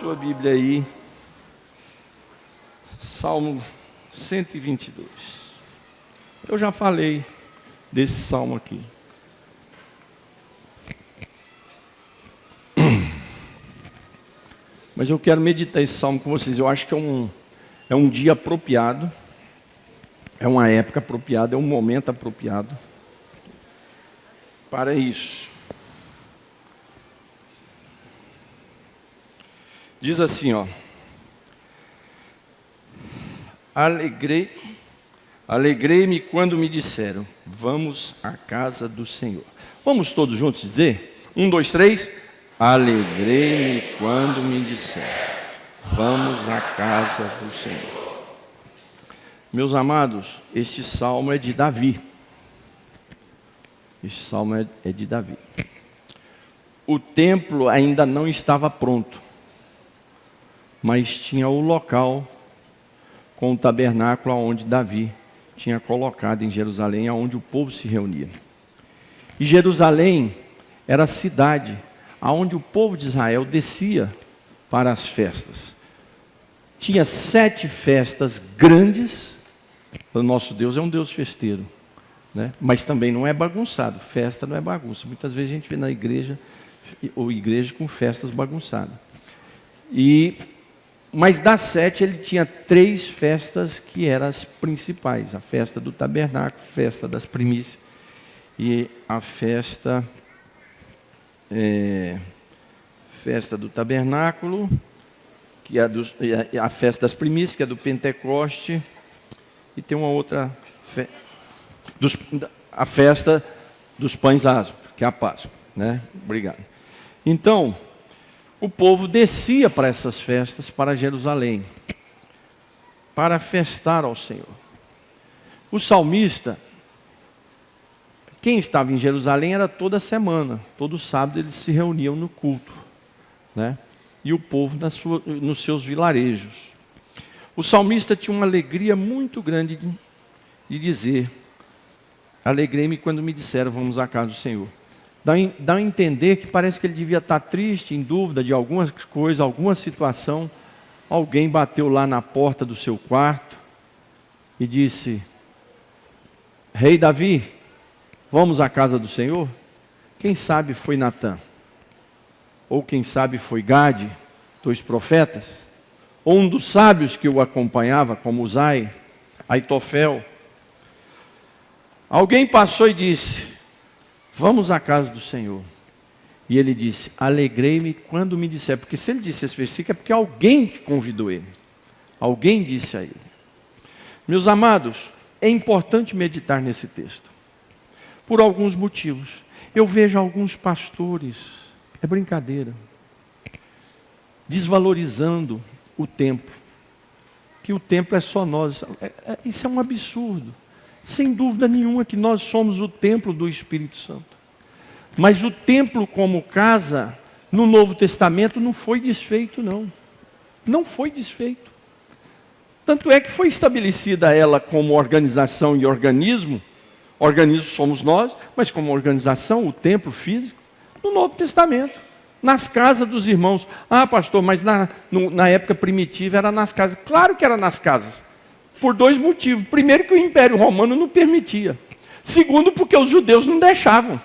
sua Bíblia aí, Salmo 122. Eu já falei desse salmo aqui. Mas eu quero meditar esse salmo com vocês. Eu acho que é um dia apropriado, é uma época apropriada, é um momento apropriado para isso. Diz assim, ó: Alegrei-me quando me disseram, vamos à casa do Senhor. Vamos todos juntos dizer? 1, 2, 3. Alegrei-me quando me disseram, vamos à casa do Senhor. Meus amados, este salmo é de Davi. Este salmo é de Davi. O templo ainda não estava pronto, mas tinha o local com o tabernáculo onde Davi tinha colocado em Jerusalém, onde o povo se reunia. E Jerusalém era a cidade onde o povo de Israel descia para as festas. Tinha 7 festas grandes. O nosso Deus é um Deus festeiro, né? Mas também não é bagunçado. Festa não é bagunça. Muitas vezes a gente vê na igreja, ou igreja com festas bagunçadas. Mas das 7 ele tinha 3 festas que eram as principais. A festa do tabernáculo, a festa das primícias e a festa do tabernáculo, que é a festa das primícias, que é do Pentecoste, e tem uma outra a festa dos pães asmos, que é a Páscoa, né? Obrigado. Então, o povo descia para essas festas, para Jerusalém, para festar ao Senhor. O salmista, quem estava em Jerusalém era toda semana, todo sábado eles se reuniam no culto, né? E o povo nos seus vilarejos. O salmista tinha uma alegria muito grande de dizer: alegrei-me quando me disseram, vamos à casa do Senhor. Dá a entender que parece que ele devia estar triste, em dúvida de algumas coisas, alguma situação. Alguém bateu lá na porta do seu quarto e disse: Rei Davi, vamos à casa do Senhor? Quem sabe foi Natã, ou quem sabe foi Gade, 2 profetas, ou um dos sábios que o acompanhava, como Uzai, Aitofel. Alguém passou e disse: vamos à casa do Senhor. E ele disse: alegrei-me quando me disseram. Porque se ele disse esse versículo é porque alguém convidou ele. Alguém disse a ele. Meus amados, é importante meditar nesse texto, por alguns motivos. Eu vejo alguns pastores, é brincadeira, desvalorizando o templo, que o templo é só nós. Isso é um absurdo. Sem dúvida nenhuma que nós somos o templo do Espírito Santo. Mas o templo como casa, no Novo Testamento, não foi desfeito, não. Não foi desfeito. Tanto é que foi estabelecida ela como organização e organismo. Organismo somos nós, mas como organização, o templo físico, no Novo Testamento. Nas casas dos irmãos. Ah, pastor, mas na época primitiva era nas casas. Claro que era nas casas. Por 2 motivos. Primeiro, que o Império Romano não permitia. Segundo, porque os judeus não deixavam.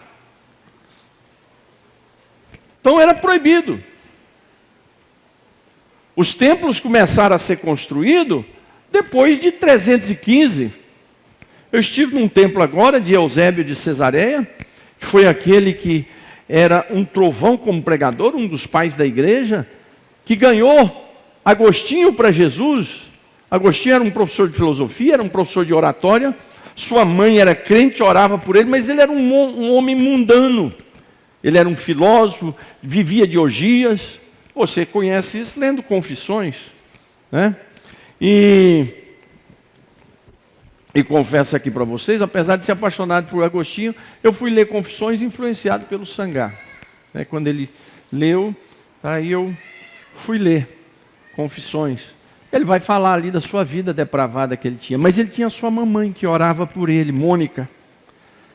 Então era proibido. Os templos começaram a ser construídos depois de 315. Eu estive num templo agora de Eusébio de Cesareia, que foi aquele que era um trovão como pregador, um dos pais da igreja, que ganhou Agostinho para Jesus. Agostinho era um professor de filosofia, era um professor de oratória. Sua mãe era crente, orava por ele, mas ele era um homem mundano. Ele era um filósofo, vivia de orgias. Você conhece isso lendo Confissões, né? E confesso aqui para vocês, apesar de ser apaixonado por Agostinho, eu fui ler Confissões influenciado pelo Sangar, né? Quando ele leu, aí eu fui ler Confissões. Ele vai falar ali da sua vida depravada que ele tinha. Mas ele tinha sua mamãe que orava por ele, Mônica.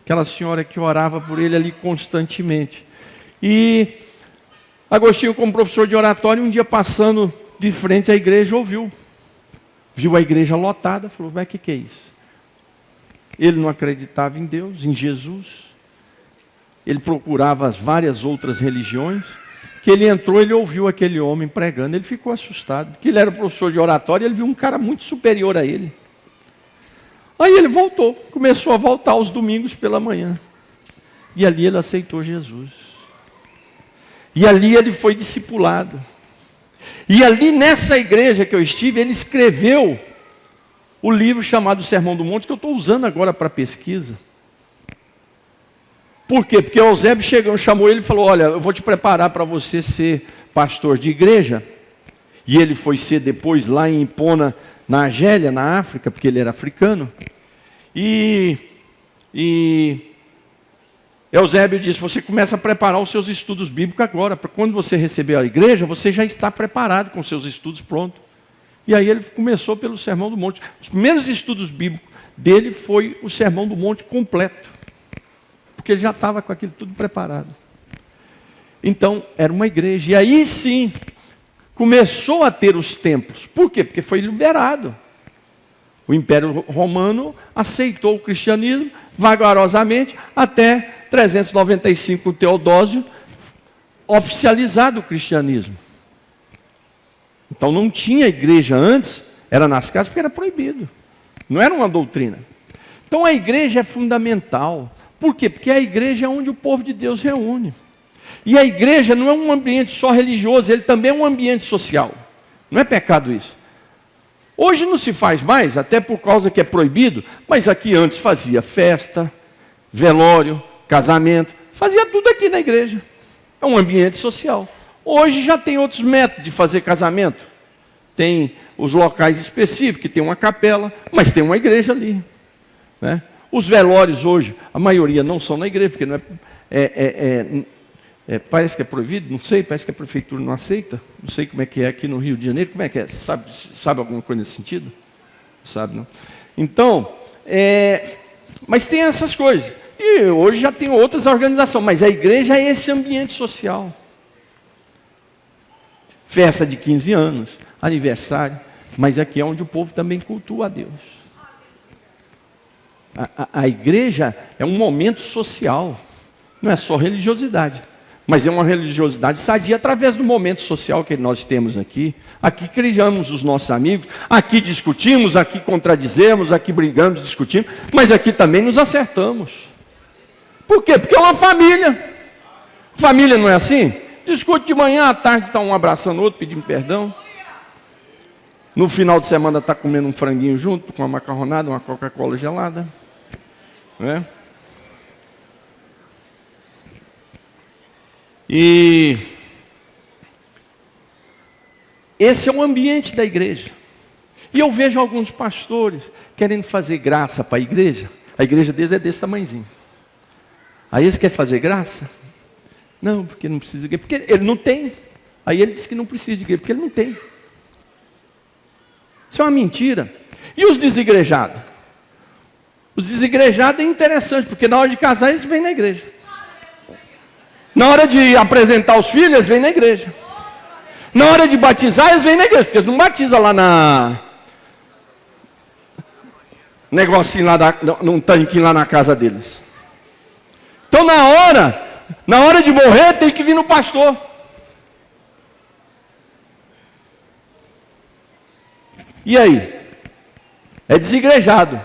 Aquela senhora que orava por ele ali constantemente. E Agostinho, como professor de oratório, um dia passando de frente à igreja, viu a igreja lotada, falou, mas o que é isso? Ele não acreditava em Deus, em Jesus. Ele procurava as várias outras religiões. Que ele entrou, ele ouviu aquele homem pregando, ele ficou assustado, porque ele era professor de oratório, ele viu um cara muito superior a ele. Aí ele voltou, começou a voltar aos domingos pela manhã. E ali ele aceitou Jesus. E ali ele foi discipulado. E ali nessa igreja que eu estive, ele escreveu o livro chamado Sermão do Monte, que eu estou usando agora para pesquisa. Por quê? Porque o Eusébio chamou ele e falou, olha, eu vou te preparar para você ser pastor de igreja. E ele foi ser depois lá em Hipona, na Argélia, na África, porque ele era africano. E Eusébio disse, você começa a preparar os seus estudos bíblicos agora, para quando você receber a igreja, você já está preparado com seus estudos prontos. E aí ele começou pelo Sermão do Monte. Os primeiros estudos bíblicos dele foi o Sermão do Monte completo. Porque ele já estava com aquilo tudo preparado. Então, era uma igreja. E aí sim, começou a ter os templos. Por quê? Porque foi liberado. O Império Romano aceitou o cristianismo vagarosamente até 395 Teodósio oficializado o cristianismo. Então não tinha igreja antes, era nas casas porque era proibido. Não era uma doutrina. Então a igreja é fundamental. Por quê? Porque a igreja é onde o povo de Deus reúne. E a igreja não é um ambiente só religioso, ele também é um ambiente social. Não é pecado isso. Hoje não se faz mais, até por causa que é proibido, mas aqui antes fazia festa, velório, casamento, fazia tudo aqui na igreja. É um ambiente social. Hoje já tem outros métodos de fazer casamento. Tem os locais específicos, que tem uma capela, mas tem uma igreja ali, né? Os velórios hoje, a maioria não são na igreja, porque não parece que é proibido, não sei, parece que a prefeitura não aceita. Não sei como é que é aqui no Rio de Janeiro, como é que é? Sabe alguma coisa nesse sentido? Sabe, não? Então, mas tem essas coisas. E hoje já tem outras organizações, mas a igreja é esse ambiente social. Festa de 15 anos, aniversário, mas aqui é onde o povo também cultua a Deus. A igreja é um momento social, não é só religiosidade, mas é uma religiosidade sadia através do momento social que nós temos aqui. Aqui criamos os nossos amigos, aqui discutimos, aqui contradizemos, aqui brigamos, discutimos, mas aqui também nos acertamos. Por quê? Porque é uma família. Família não é assim? Discute de manhã, à tarde está um abraçando o outro, pedindo perdão. No final de semana está comendo um franguinho junto, com uma macarronada, uma Coca-Cola gelada. Né? E esse é o ambiente da igreja. E eu vejo alguns pastores querendo fazer graça para a igreja. A igreja deles é desse tamanhozinho. Aí eles querem fazer graça? Não, porque não precisa de igreja. Porque ele não tem. Aí ele diz que não precisa de igreja, porque ele não tem. Isso é uma mentira. E os desigrejados? Os desigrejados é interessante, porque na hora de casar eles vêm na igreja. Na hora de apresentar os filhos, eles vêm na igreja. Na hora de batizar, eles vêm na igreja, porque eles não batizam lá na... negocinho lá, num tanquinho lá na casa deles. Então na hora de morrer, tem que vir no pastor. E aí? É desigrejado.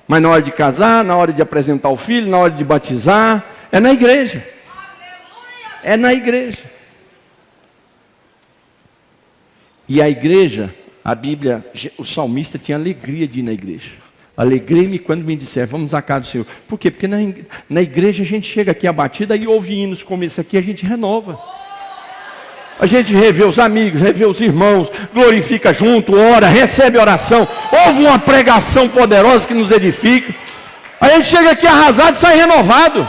Mas na hora de casar, na hora de apresentar o filho, na hora de batizar, é na igreja. É na igreja. E a igreja, a Bíblia, o salmista tinha alegria de ir na igreja. Alegrei-me quando me disseram, vamos à casa do Senhor. Por quê? Porque na igreja a gente chega aqui abatida e ouve hinos como esse aqui, a gente renova. A gente revê os amigos, revê os irmãos, glorifica junto, ora, recebe oração, ouve uma pregação poderosa que nos edifica. Aí a gente chega aqui arrasado e sai renovado.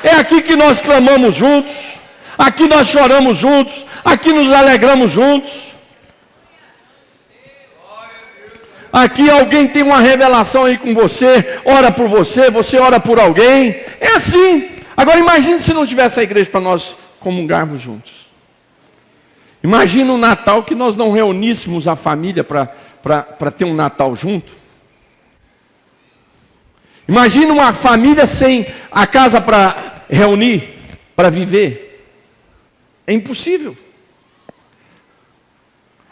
É aqui que nós clamamos juntos, aqui nós choramos juntos, aqui nos alegramos juntos. Aqui alguém tem uma revelação aí com você, ora por você, você ora por alguém. É assim. Agora imagine se não tivesse a igreja para nós comungarmos juntos. Imagina um Natal que nós não reuníssemos a família para ter um Natal junto. Imagina uma família sem a casa para reunir, para viver. É impossível.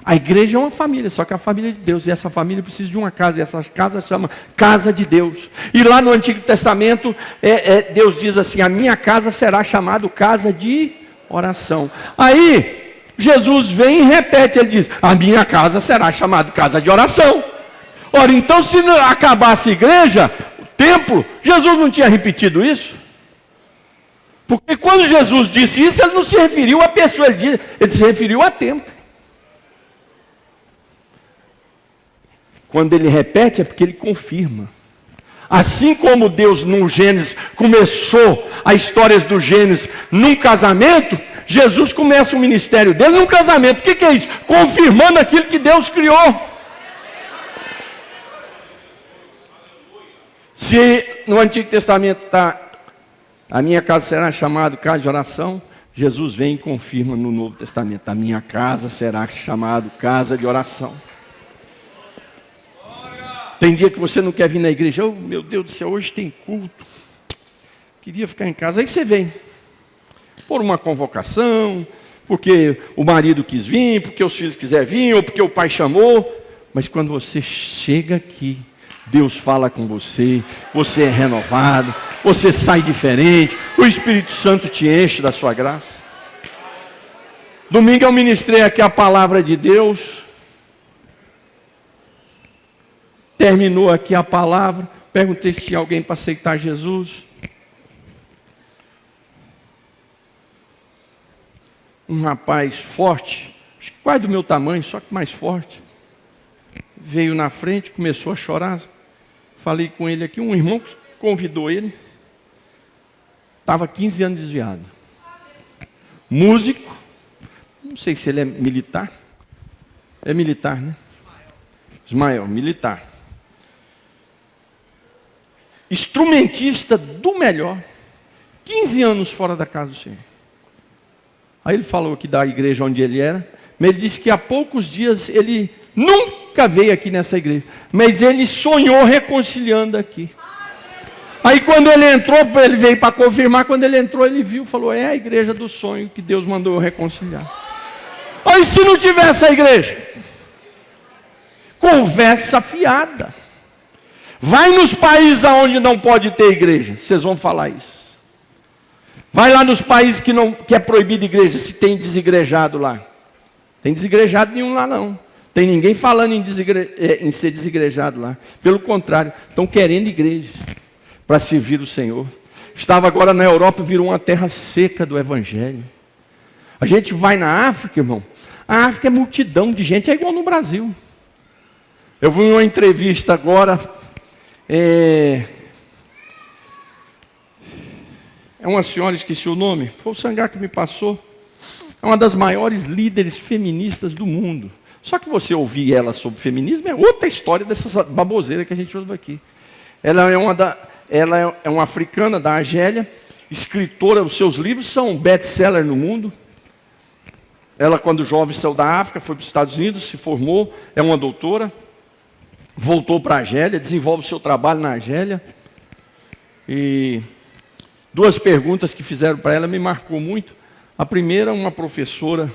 A igreja é uma família, só que a família é de Deus. E essa família precisa de uma casa. E essa casa se chama Casa de Deus. E lá no Antigo Testamento, Deus diz assim: a minha casa será chamada casa de oração. Aí, Jesus vem e repete, ele diz: a minha casa será chamada casa de oração. Ora, então se acabasse a igreja, o templo, Jesus não tinha repetido isso? Porque quando Jesus disse isso, ele não se referiu a pessoa, ele se referiu a templo. Quando ele repete, é porque ele confirma. Assim como Deus no Gênesis começou a história do Gênesis num casamento, Jesus começa o ministério dele num casamento. O que é isso? Confirmando aquilo que Deus criou. Se no Antigo Testamento está: a minha casa será chamada casa de oração, Jesus vem e confirma no Novo Testamento: a minha casa será chamada casa de oração. Tem dia que você não quer vir na igreja. Oh, meu Deus do céu, hoje tem culto. Queria ficar em casa. Aí você vem. Por uma convocação, porque o marido quis vir, porque os filhos quiserem vir, ou porque o pai chamou. Mas quando você chega aqui, Deus fala com você, você é renovado, você sai diferente, o Espírito Santo te enche da sua graça. Domingo eu ministrei aqui a palavra de Deus. Terminou aqui a palavra, perguntei se tinha alguém para aceitar Jesus. Um rapaz forte, acho que quase do meu tamanho, só que mais forte, veio na frente, começou a chorar. Falei com ele aqui, um irmão convidou ele, estava 15 anos desviado. Músico, não sei se ele é militar. É militar, né? Ismael, militar. Instrumentista do melhor, 15 anos fora da casa do Senhor. Aí ele falou aqui da igreja onde ele era, mas ele disse que há poucos dias ele nunca veio aqui nessa igreja, mas ele sonhou reconciliando aqui. Aí quando ele entrou, ele veio para confirmar, quando ele entrou ele viu, falou: é a igreja do sonho que Deus mandou eu reconciliar. Aí se não tivesse a igreja, conversa fiada. Vai nos países onde não pode ter igreja, vocês vão falar isso. Vai lá nos países que é proibido igreja, se tem desigrejado lá. Tem desigrejado nenhum lá não. Tem ninguém falando em ser desigrejado lá. Pelo contrário, estão querendo igreja para servir o Senhor. Estava agora na Europa, virou uma terra seca do Evangelho. A gente vai na África, irmão. A África é multidão de gente, é igual no Brasil. Eu vi uma entrevista agora. É uma senhora, esqueci o nome, foi o Sangar que me passou. É uma das maiores líderes feministas do mundo. Só que você ouvir ela sobre feminismo é outra história dessas baboseiras que a gente ouve aqui. Ela é uma africana da Argélia, escritora, os seus livros são best-seller no mundo. Ela, quando jovem, saiu da África, foi para os Estados Unidos, se formou, é uma doutora. Voltou para a Argélia, desenvolve o seu trabalho na Argélia. E duas perguntas que fizeram para ela me marcou muito. A primeira, uma professora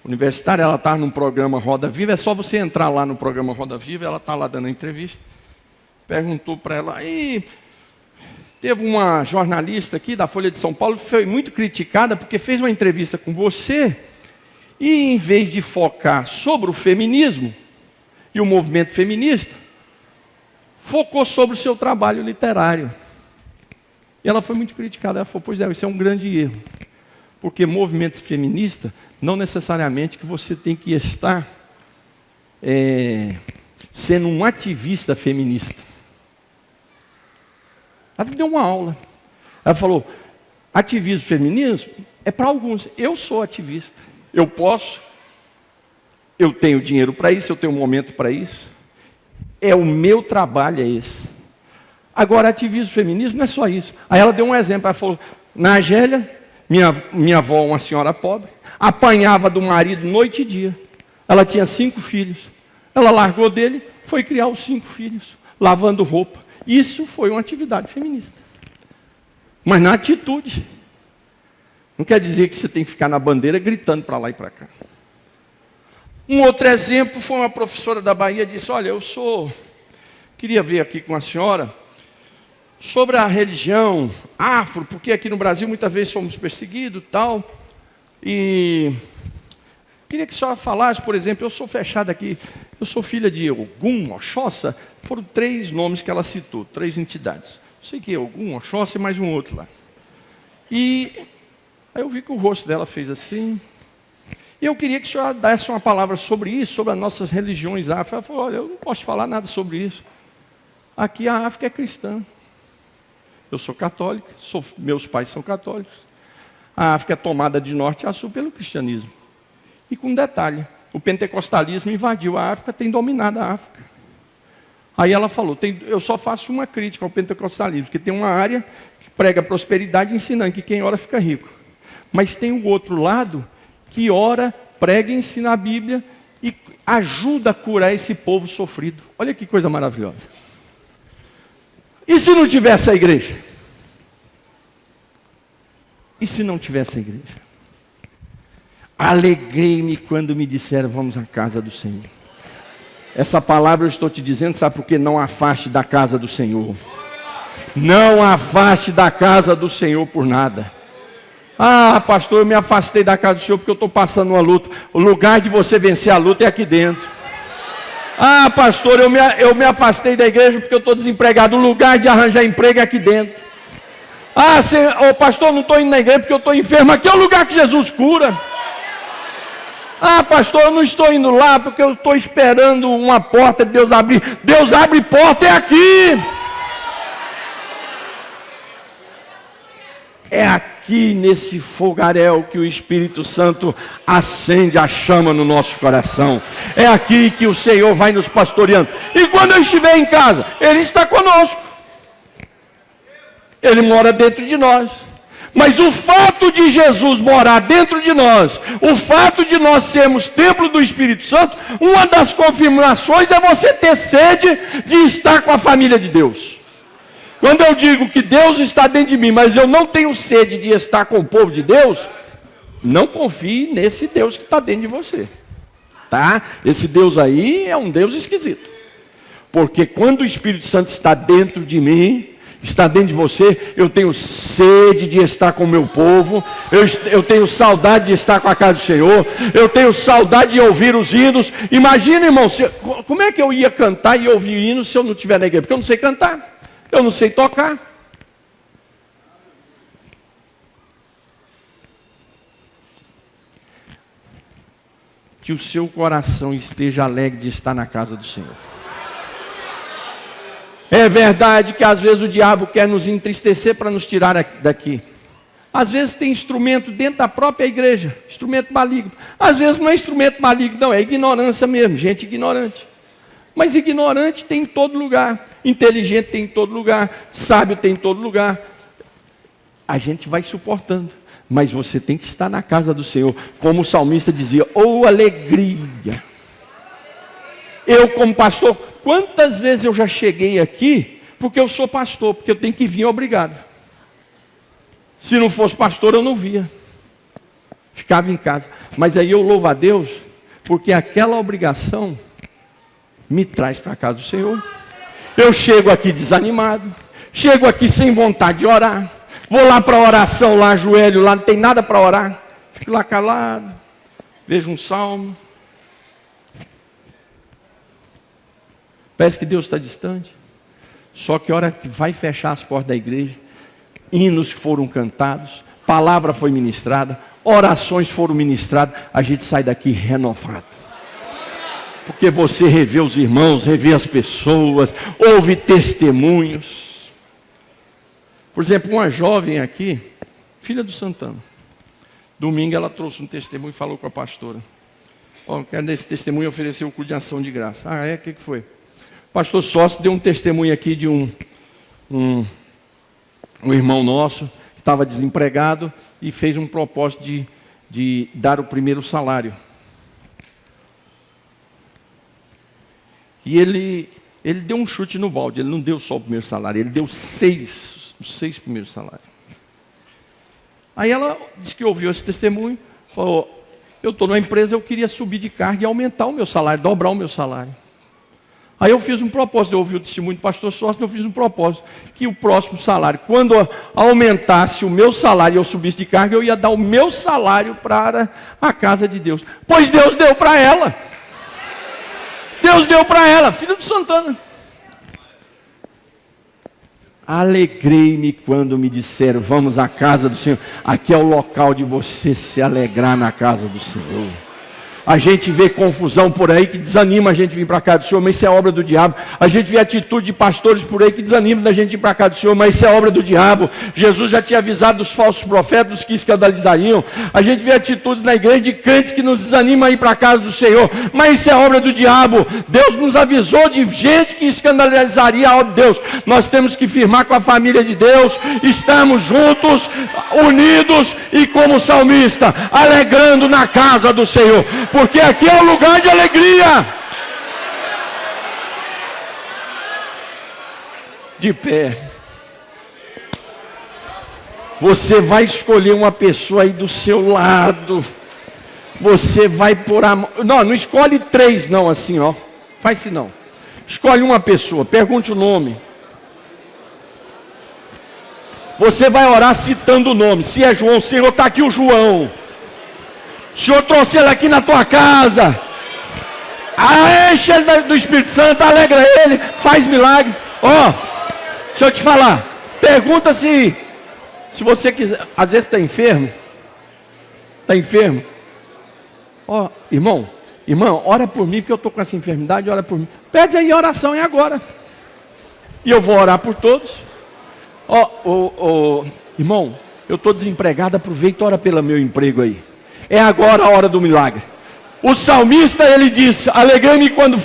universitária, ela está num programa Roda Viva, é só você entrar lá no programa Roda Viva, ela está lá dando a entrevista. Perguntou para ela, aí teve uma jornalista aqui da Folha de São Paulo, foi muito criticada porque fez uma entrevista com você e em vez de focar sobre o feminismo, e o movimento feminista, focou sobre o seu trabalho literário. E ela foi muito criticada. Ela falou: pois é, isso é um grande erro. Porque movimento feminista, não necessariamente que você tem que estar sendo um ativista feminista. Ela me deu uma aula. Ela falou: ativismo feminino é para alguns. Eu sou ativista. Eu posso. Eu tenho dinheiro para isso, eu tenho um momento para isso. É o meu trabalho, é esse. Agora, ativismo feminista não é só isso. Aí ela deu um exemplo, ela falou: na Argélia, Minha avó, uma senhora pobre, apanhava do marido noite e dia. Ela tinha 5 filhos. Ela largou dele, foi criar os 5 filhos, lavando roupa. Isso foi uma atividade feminista. Mas na atitude. Não quer dizer que você tem que ficar na bandeira gritando para lá e para cá. Um outro exemplo foi uma professora da Bahia, disse, olha, queria ver aqui com a senhora sobre a religião afro, porque aqui no Brasil muitas vezes somos perseguidos e tal. E queria que a senhora falasse, por exemplo, eu sou fechada aqui, eu sou filha de Ogum, Oxóssi, foram 3 nomes que ela citou, 3 entidades. Sei que é Ogum, Oxóssi e mais um outro lá. E aí eu vi que o rosto dela fez assim. E eu queria que a senhora desse uma palavra sobre isso, sobre as nossas religiões afro. Ela falou, olha, eu não posso falar nada sobre isso. Aqui a África é cristã. Eu sou católica, meus pais são católicos. A África é tomada de norte a sul pelo cristianismo. E com um detalhe, o pentecostalismo invadiu a África, tem dominado a África. Aí ela falou, eu só faço uma crítica ao pentecostalismo, que tem uma área que prega prosperidade ensinando que quem ora fica rico. Mas tem o outro lado que ora, prega e ensina a Bíblia e ajuda a curar esse povo sofrido. Olha que coisa maravilhosa. E se não tivesse a igreja? E se não tivesse a igreja? Alegrei-me quando me disseram, vamos à casa do Senhor. Essa palavra eu estou te dizendo, sabe por quê? Não afaste da casa do Senhor. Não afaste da casa do Senhor por nada. Ah, pastor, eu me afastei da casa do Senhor porque eu estou passando uma luta. O lugar de você vencer a luta é aqui dentro. Ah, pastor, eu me afastei da igreja porque eu estou desempregado. O lugar de arranjar emprego é aqui dentro. Ah, pastor, não estou indo na igreja porque eu estou enfermo. Aqui é o lugar que Jesus cura. Ah, pastor, eu não estou indo lá porque eu estou esperando uma porta de Deus abrir. Deus abre porta, é aqui. É aqui nesse fogaréu que o Espírito Santo acende a chama no nosso coração. É aqui que o Senhor vai nos pastoreando. E quando eu estiver em casa, Ele está conosco. Ele mora dentro de nós. Mas o fato de Jesus morar dentro de nós, o fato de nós sermos templo do Espírito Santo, uma das confirmações é você ter sede de estar com a família de Deus. Quando eu digo que Deus está dentro de mim, mas eu não tenho sede de estar com o povo de Deus, não confie nesse Deus que está dentro de você. Tá? Esse Deus aí é um Deus esquisito. Porque quando o Espírito Santo está dentro de mim, está dentro de você, eu tenho sede de estar com o meu povo, eu tenho saudade de estar com a casa do Senhor, eu tenho saudade de ouvir os hinos. Imagina, irmão, como é que eu ia cantar e ouvir hinos se eu não estiver na igreja? Porque eu não sei cantar, eu não sei tocar. Que o seu coração esteja alegre de estar na casa do Senhor. É verdade que às vezes o diabo quer nos entristecer para nos tirar daqui. Às vezes tem instrumento dentro da própria igreja, instrumento maligno. Às vezes não é instrumento maligno, não, é ignorância mesmo, gente ignorante. Mas ignorante tem em todo lugar, inteligente tem em todo lugar, sábio tem em todo lugar. A gente vai suportando, mas você tem que estar na casa do Senhor. Como o salmista dizia, oh alegria. Eu como pastor, quantas vezes eu já cheguei aqui, porque eu sou pastor, porque eu tenho que vir obrigado. Se não fosse pastor eu não via, ficava em casa. Mas aí eu louvo a Deus, porque aquela obrigação me traz para a casa do Senhor. Eu chego aqui desanimado, chego aqui sem vontade de orar, vou lá para a oração, lá ajoelho, lá não tem nada para orar, fico lá calado, vejo um salmo. Parece que Deus está distante. Só que a hora que vai fechar as portas da igreja, hinos foram cantados, palavra foi ministrada, orações foram ministradas, a gente sai daqui renovado. Porque você revê os irmãos, revê as pessoas, ouve testemunhos. Por exemplo, uma jovem aqui, filha do Santana, domingo ela trouxe um testemunho e falou com a pastora. Quero desse testemunho oferecer o culto de ação de graça. Ah, é? O que foi? O pastor Sócio deu um testemunho aqui de um irmão nosso, que estava desempregado e fez um propósito de dar o primeiro salário. E ele deu um chute no balde, ele não deu só o primeiro salário, ele deu os 6 primeiros salários. Aí ela disse que ouviu esse testemunho, falou: eu estou numa empresa, eu queria subir de cargo e aumentar o meu salário, dobrar o meu salário. Aí eu fiz um propósito, eu ouvi o testemunho do pastor Sócio, eu fiz um propósito, que o próximo salário, quando aumentasse o meu salário e eu subisse de cargo, eu ia dar o meu salário para a casa de Deus. Pois Deus deu para ela. Deus deu para ela, filho de Santana. Alegrei-me quando me disseram: vamos à casa do Senhor. Aqui é o local de você se alegrar, na casa do Senhor. A gente vê confusão por aí que desanima a gente vir para cá do Senhor, mas isso é obra do diabo. A gente vê atitude de pastores por aí que desanima da gente ir para cá do Senhor, mas isso é obra do diabo. Jesus já tinha avisado dos falsos profetas, dos que escandalizariam. A gente vê atitudes na igreja de crentes que nos desanimam a ir para a casa do Senhor, mas isso é obra do diabo. Deus nos avisou de gente que escandalizaria a obra de Deus. Nós temos que firmar com a família de Deus, estamos juntos, unidos e como salmista, alegrando na casa do Senhor. Porque aqui é um lugar de alegria. De pé. Você vai escolher uma pessoa aí do seu lado. Você vai pôr a mão. Não escolhe 3 não, assim, ó. Faz assim não. Escolhe uma pessoa, pergunte o nome. Você vai orar citando o nome. Se é João, Senhor, está aqui o João. O Senhor trouxe ele aqui na tua casa. Enche ele do Espírito Santo, alegra ele, faz milagre. Deixa eu te falar. Pergunta se você quiser. Às vezes está enfermo. Está enfermo. Irmão, ora por mim, porque eu estou com essa enfermidade, ora por mim. Pede aí a oração, é agora. E eu vou orar por todos. Irmão, eu estou desempregado, aproveita e ora pelo meu emprego aí. É agora a hora do milagre. O salmista, ele disse: alegrei-me quando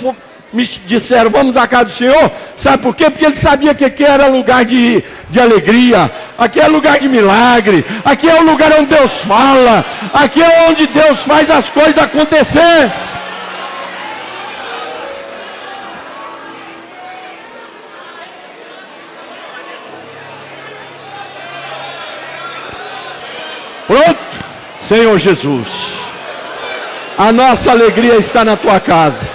me disseram, vamos à casa do Senhor. Sabe por quê? Porque ele sabia que aqui era lugar de alegria. Aqui é lugar de milagre. Aqui é o lugar onde Deus fala. Aqui é onde Deus faz as coisas acontecer. Pronto? Senhor Jesus, a nossa alegria está na tua casa.